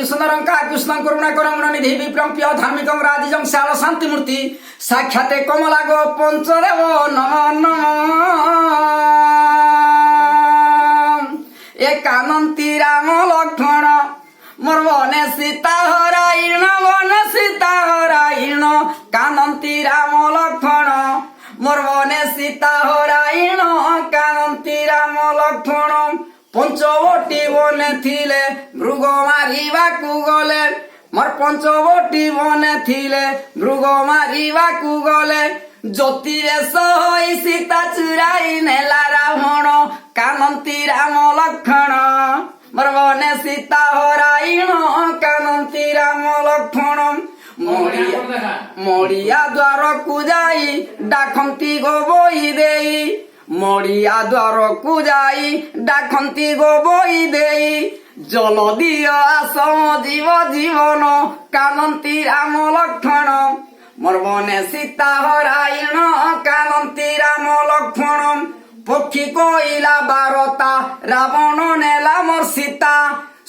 সুন্দরঙ্কা কৃষ্ণ করুণা করমণ নিধি বিক্রম প্রিয় ধার্মিকং রাজিজং শ্যাল শান্তি মূর্তি সাক্ষাতে কমলা গো পঞ্চদেব নম নম এ কানন্তি রাম লক্ষ্মণ মোর বনে সীতা হরাইণ বনে সীতা হরাইণ কানন্তি রাম লক্ষ্মণ মোর বনে সীতা হরাইণ কানন্তি রাম লক্ষ্মণ পঞ্চবটি বনে থিলে মৃগ মারিবাকু গলে মোর পঞ্চবটি বনে থিলে মৃগ মারিবাকু গলে জ্যোতি বেশ হই সীতা চুরাই নেলা রাবণ কানন্তি রাম লক্ষ্মণ মোর বনে সীতা হরাইণ কানন্তি রাম লক্ষ্মণ মরিয়া দ্বারকু যাই ডাকন্তি গো বই দেই মরিয়া দ্বারকু যাই ডাকন্তি গো বই দেই জল দিয় আসম জীব জীবন কানন্তি রাম লক্ষ্মণ মোর বনে সীতা হরাইণ কানন্তি রাম লক্ষ্মণ পক্ষী কইলা বারতা রাবণ নেলা মোর সীতা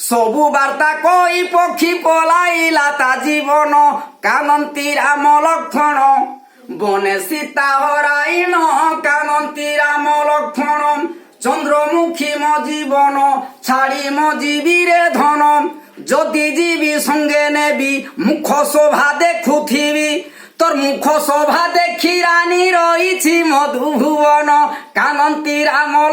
সবু বার্তা কই পক্ষী পলাইলা তা জীবন কানন্তি রাম লক্ষ্মণ বনে সীতা হরাইণ কানন্তি রাম লক্ষ্মণ চন্দ্রমুখী ম জীবন ছাড়ি ম জীবিরে ধন যদি জীবি সঙ্গে নেবি মুখ শোভা দেখুথিবি তোর মুখ শোভা দেখি রানী রইছি মধুভুবন কানন্তি রাম